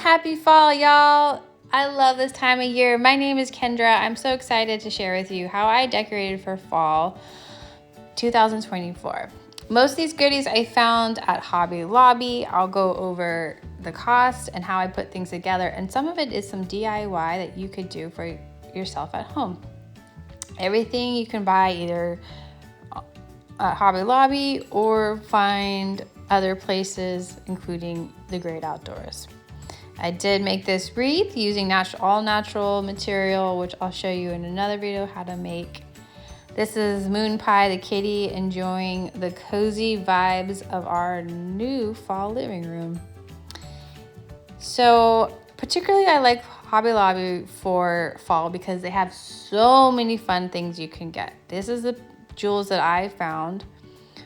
happy fall, y'all. I love this time of year. My name is Kendra. I'm so excited to share with you how I decorated for fall 2024. Most of these goodies I found at Hobby Lobby. I'll go over the cost and how I put things together, and some of it is some DIY that you could do for yourself at home. Everything you can buy either at Hobby Lobby or find other places, including the Great Outdoors. I did make this wreath using all natural material, which I'll show you in another video how to make. This is Moon Pie the kitty enjoying the cozy vibes of our new fall living room. So particularly I like Hobby Lobby for fall because they have so many fun things you can get. This is the jewels that I found,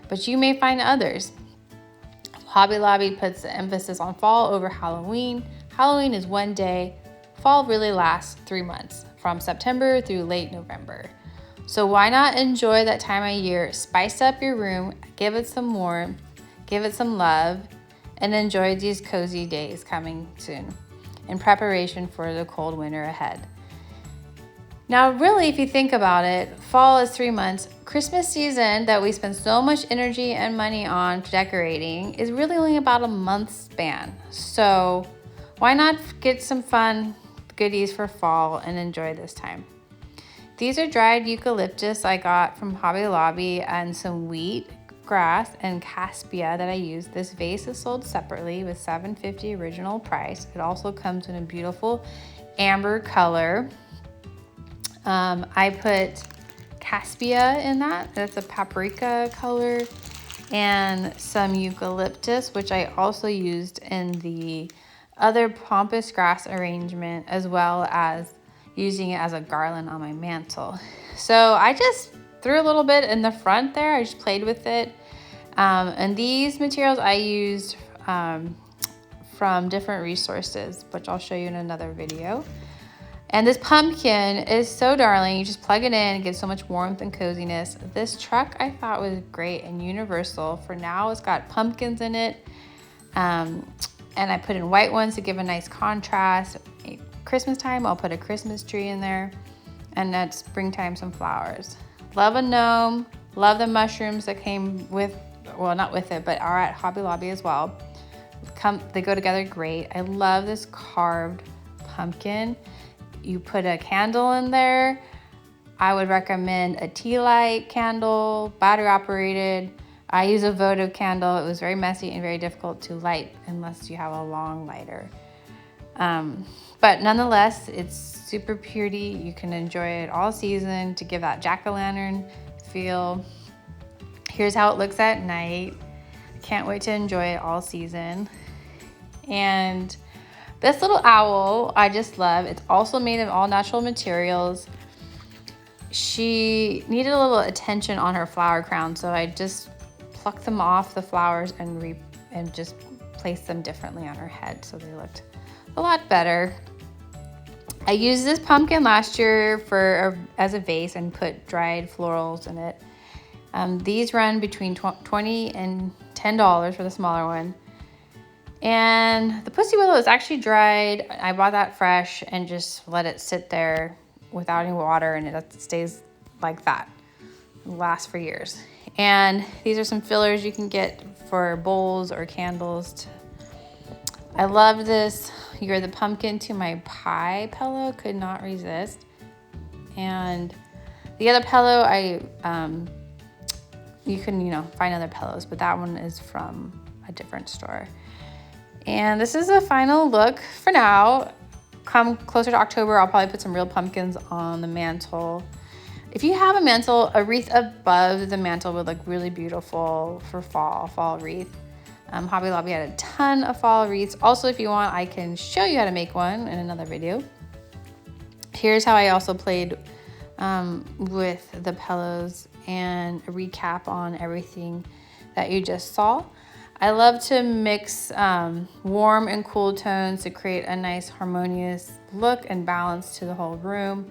but you may find others. Hobby Lobby puts the emphasis on fall over Halloween. Halloween is one day. Fall really lasts 3 months, from September through late November. So why not enjoy that time of year, spice up your room, give it some warmth, give it some love, and enjoy these cozy days coming soon in preparation for the cold winter ahead. Now, really, if you think about it, fall is 3 months. Christmas season that we spend so much energy and money on decorating is really only about a month span. So why not get some fun goodies for fall and enjoy this time? These are dried eucalyptus I got from Hobby Lobby and some wheat grass and caspia that I used. This vase is sold separately with $7.50 original price. It also comes in a beautiful amber color. I put caspia in that. That's a paprika color, and some eucalyptus, which I also used in the other pampas grass arrangement, as well as using it as a garland on my mantle. So I just threw a little bit in the front there. I just played with it. And these materials I used from different resources, which I'll show you in another video. And this pumpkin is so darling. You just plug it in, it gives so much warmth and coziness. This truck I thought was great and universal. For now, it's got pumpkins in it. And I put in white ones to give a nice contrast. Christmas time, I'll put a Christmas tree in there. And at springtime, some flowers. Love a gnome. Love the mushrooms that came with, well, not with it, but are at Hobby Lobby as well. They go together great. I love this carved pumpkin. You put a candle in there. I would recommend a tea light candle, battery operated. I use a votive candle. It was very messy and very difficult to light unless you have a long lighter. But nonetheless, it's super pretty. You can enjoy it all season to give that jack-o'-lantern feel. Here's how it looks at night. Can't wait to enjoy it all season. And this little owl, I just love. It's also made of all natural materials. She needed a little attention on her flower crown, so I just plucked them off the flowers and just placed them differently on her head, so they looked a lot better. I used this pumpkin last year as a vase and put dried florals in it. These run between $20 and $10 for the smaller one. And the pussy willow is actually dried. I bought that fresh and just let it sit there without any water, and it stays like that. It lasts for years. And these are some fillers you can get for bowls or candles. I love this. You're the pumpkin to my pie pillow. Could not resist. And the other pillow, you can find other pillows, but that one is from a different store. And this is a final look for now. Come closer to October, I'll probably put some real pumpkins on the mantle. If you have a mantle, a wreath above the mantle would look really beautiful for fall wreath. Hobby Lobby had a ton of fall wreaths. Also, if you want, I can show you how to make one in another video. Here's how I also played with the pillows and a recap on everything that you just saw. I love to mix warm and cool tones to create a nice harmonious look and balance to the whole room.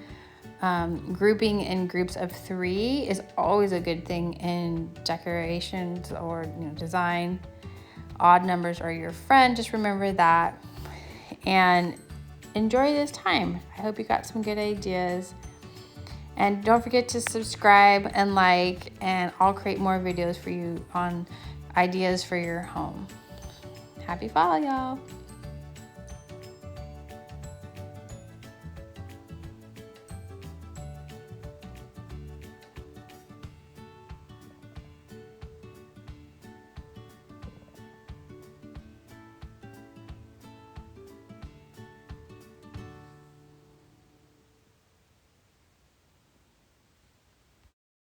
Grouping in groups of 3 is always a good thing in decorations or design. Odd numbers are your friend, just remember that. and enjoy this time. I hope you got some good ideas. And don't forget to subscribe and like, and I'll create more videos for you on ideas for your home. Happy fall, y'all.